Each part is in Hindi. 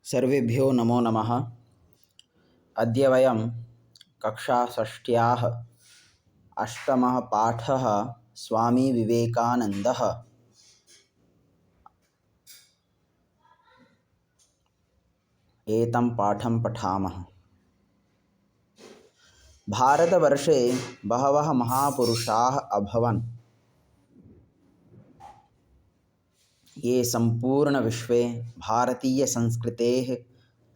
सर्वेभ्यो नमो नमः। अद्य वयं कक्षाषष्ट्याः अष्टमः पाठः स्वामी विवेकानन्दः एतं पाठं पठामः। भारतवर्षे बहवः महापुरुषाः अभवन्, ये सम्पूर्णविश्वे भारतीयसंस्कृतेः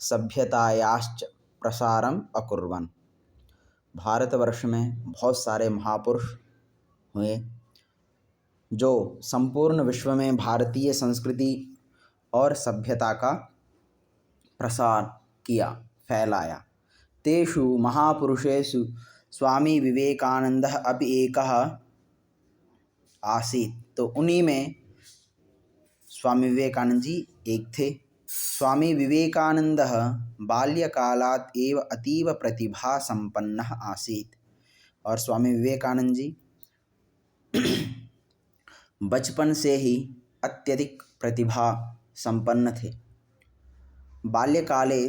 सभ्यतायाश्च प्रसारम् अकुर्वन्। भारतवर्ष में बहुत सारे महापुरुष हुए जो संपूर्ण विश्व में भारतीय संस्कृति और सभ्यता का प्रसार किया, फैलाया। तेषु महापुरुषेषु स्वामी विवेकानंदः अपि एकः आसीत्। तो उन्हीं में स्वामी विवेकानंद जी एक थे। स्वामी विवेकानंदः बाल्यकालात् एव अतीव प्रतिभा संपन्नः आसीत्। और स्वामी विवेकानंद जी बचपन से ही अत्यधिक प्रतिभा संपन्न थे। बाल्यकाले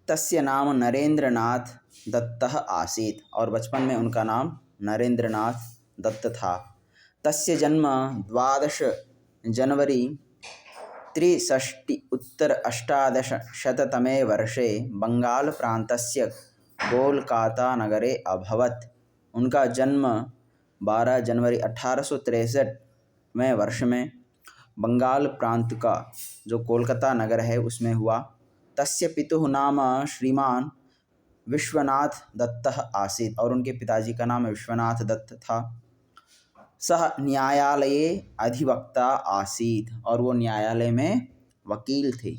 तस्य नाम नरेंद्रनाथ दत्तः आसीत् और बचपन में उनका नाम नरेंद्रनाथ दत्त था। तस्य जन्म 12 जनवरी 63 वर्षे बंगाल प्रान्तस्य कोलकाता नगरे अभवत्। उनका जन्म 12 जनवरी 1863 में वर्ष में बंगाल प्रांत का जो कोलकाता नगर है उसमें हुआ। तस्य पितुः नाम श्रीमान विश्वनाथ दत्तः आसीत् और उनके पिताजी का नाम विश्वनाथ दत्त था। सह न्यायालये अधिवक्ता आसीत् और वो न्यायालय में वकील थे।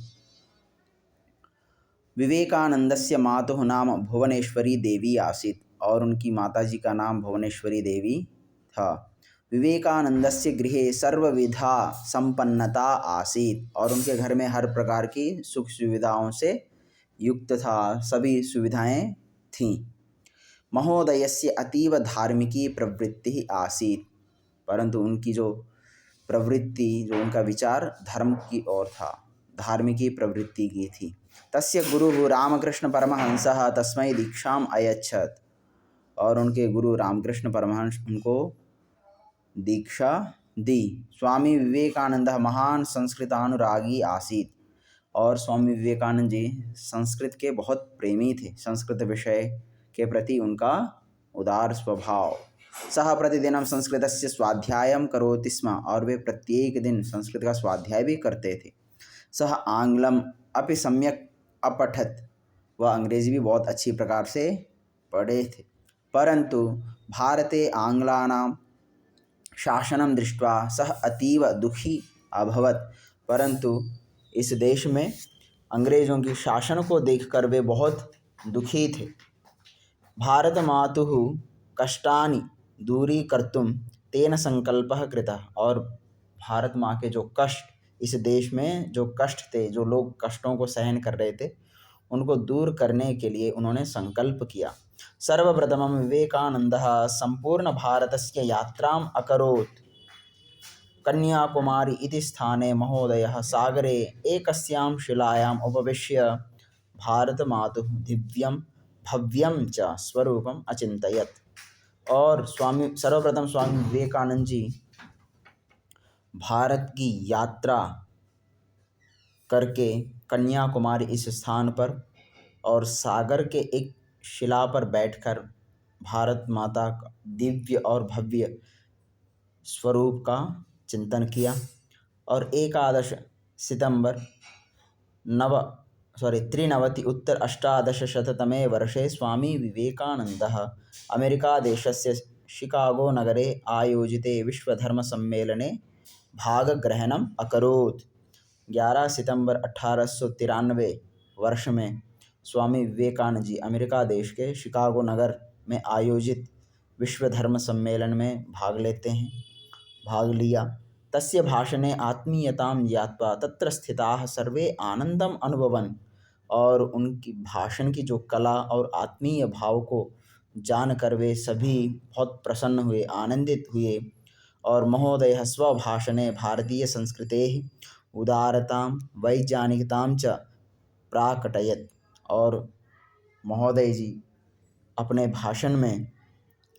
विवेकानंदस्य मातुः नाम भुवनेश्वरी देवी आसीत् और उनकी माताजी का नाम भुवनेश्वरी देवी था। विवेकानंदस्य गृहे सर्वविधा संपन्नता आसीत् और उनके घर में हर प्रकार की सुख सुविधाओं से युक्त था, सभी सुविधाएं थीं। महोदयस्य अतीव धार्मिकी प्रवृत्ति आसीत्, परंतु उनकी जो प्रवृत्ति, जो उनका विचार धर्म की ओर था, धार्मिकी प्रवृत्ति की थी। तस्य गुरुः रामकृष्ण परमहंसः तस्मै दीक्षाम् अयच्छत् और उनके गुरु रामकृष्ण परमहंस उनको दीक्षा दी। स्वामी विवेकानंदः महान संस्कृतानुरागी आसीत् और स्वामी विवेकानंद जी संस्कृत के बहुत प्रेमी थे। संस्कृत विषय के प्रति उनका उदार स्वभाव। सः प्रतिदिनं संस्कृतस्य स्वाध्यायं करोति स्म और वे प्रत्येक दिन संस्कृत का स्वाध्याय भी करते थे। सः आंग्लम अपि सम्यक अपठत्, वह अंग्रेजी भी बहुत अच्छी प्रकार से पढ़े थे। परंतु भारते आंग्लानां शासनं दृष्ट्वा सः अतीव दुखी अभवत्। परंतु इस देश में अंग्रेज़ों की शासन को देखकर वे बहुत दुखी थे। भारत मातुः कष्टानि दूरीकर्तुं तेन संकल्पः कृतः और भारत माँ के जो कष्ट, इस देश में जो कष्ट थे, जो लोग कष्टों को सहन कर रहे थे, उनको दूर करने के लिए उन्होंने संकल्प किया। सर्वप्रथमं विवेकानंदः संपूर्ण भारतस्य यात्राम् अकरोत्। कन्याकुमारी इति स्थाने महोदयः सागरे एकस्यां शिलायाम् उपविश्य भारतमातुः दिव्यं भव्यं च स्वरूपम् अचिन्तयत्। और सर्वप्रथम स्वामी विवेकानंद जी भारत की यात्रा करके कन्याकुमारी इस स्थान पर और सागर के एक शिला पर बैठकर भारत माता का दिव्य और भव्य स्वरूप का चिंतन किया। और 11 सितंबर 93 उत्तर 1800 वर्षे स्वामी विवेकानंदः अमेरिकादेशस्य शिकागो नगरे आयोजिते विश्वधर्मसम्मेलने भागग्रहणम् अकरोत्। 11 सितंबर 1893 वर्ष में स्वामी विवेकानंद जी अमेरिका देश के शिकागो नगर में आयोजित विश्व धर्म सम्मेलन में भाग लिया। तस्य भाषणे आत्मीयतां ज्ञात्वा तत्र स्थिताः सर्वे आनंदम अनुभवन् और उनकी भाषण की जो कला और आत्मीय भाव को जानकर वे सभी बहुत प्रसन्न हुए, आनंदित हुए। और महोदयः स्वभाषणे भारतीय संस्कृतेः उदारतां वैज्ञानिकतां च प्राकटयत। और महोदय जी अपने भाषण में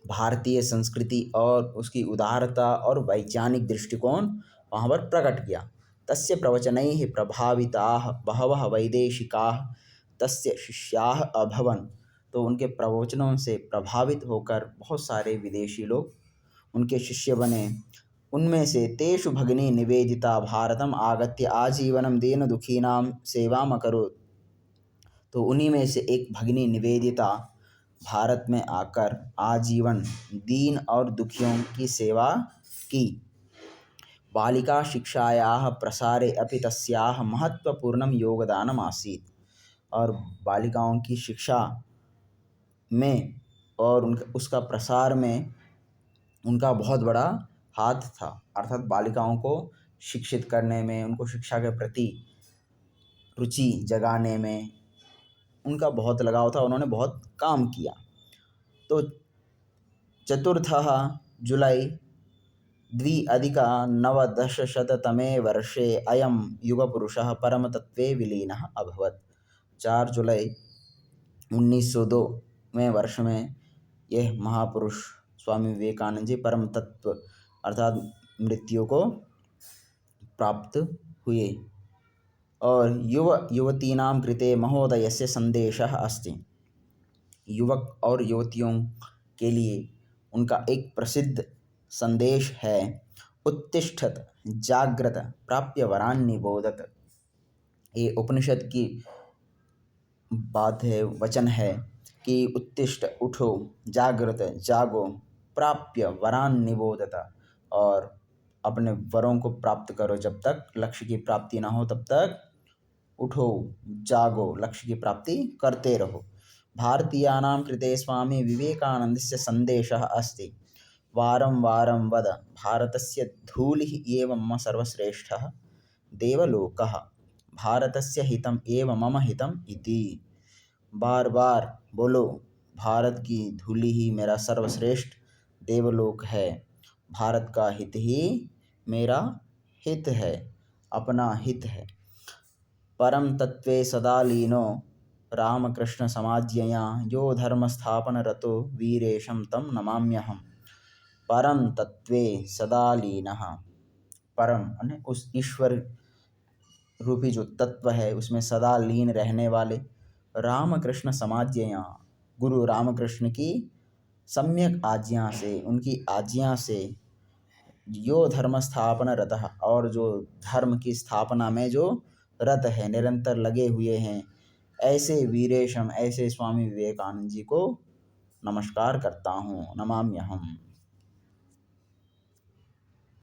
भारतीय संस्कृति और उसकी उदारता और वैज्ञानिक दृष्टिकोण वहाँ पर प्रकट किया। तस्य प्रवचनैः प्रभाविताः बहवः वैदेशिकाः तस्य शिष्याः अभवन्। तो उनके प्रवचनों से प्रभावित होकर बहुत सारे विदेशी लोग उनके शिष्य बने। उनमें से तेषु भगिनी निवेदिता भारतम आगत्य आजीवनम दीन दुखीनां सेवाम अकरोत्। तो उन्हीं में से एक भगिनी निवेदिता भारत में आकर आजीवन दीन और दुखियों की सेवा की। बालिका शिक्षायाः प्रसारे अपि तस्याः महत्वपूर्णं योगदानम् आसीत्। और बालिकाओं की शिक्षा में और उसका प्रसार में उनका बहुत बड़ा हाथ था। अर्थात बालिकाओं को शिक्षित करने में, उनको शिक्षा के प्रति रुचि जगाने में उनका बहुत लगाव था, उन्होंने बहुत काम किया। तो 4 जुलै 2019तमे वर्षे अयं युगपुरुषः परमतत्त्वे विलीनः अभवत्। 4 जुलाई 1902 में वर्ष में यह महापुरुष स्वामी विवेकानंद जी परम तत्व अर्थात मृत्यु को प्राप्त हुए। और युवतीनां कृते महोदयस्य संदेशः अस्ति। युवक और युवतियों के लिए उनका एक प्रसिद्ध संदेश है, उत्तिष्ठत जाग्रत प्राप्य वरान् निबोधत। ये उपनिषद की बात है, वचन है कि उत्तिष्ठ उठो, जागृत जागो, प्राप्य वरान् निबोधत और अपने वरों को प्राप्त करो। जब तक लक्ष्य की प्राप्ति ना हो तब तक उठो, जागो, लक्ष्य की प्राप्ति करते रहो। भारतीयानां कृते स्वामी विवेकानन्दस्य सन्देशः अस्ति, वारं वारं वद भारतस्य धूलिः एव मम सर्वश्रेष्ठः देवलोकः, भारतस्य हितम् एव मम हितम् इति। बार बार बोलो, भारत की धूलि ही मेरा सर्वश्रेष्ठ देवलोक है, भारत का हित ही मेरा हित है, अपना हित है। परम तत्वे सदा लीनो रामकृष्ण समाज्ञया यो धर्म स्थापन रतो वीरेशं तम नमाम्यहम्। परम तत्वे सदा लीनः, परम यानी उस ईश्वर रूपी जो तत्व है उसमें सदा लीन रहने वाले, रामकृष्ण समाज्ञया गुरु रामकृष्ण की सम्यक आज्ञा से, उनकी आज्ञा से, यो धर्म स्थापन रतः और जो धर्म की स्थापना में जो रत है, निरंतर लगे हुए हैं, ऐसे वीरेशम, ऐसे स्वामी विवेकानंद जी को नमस्कार करता हूँ, नमाम्यहम्।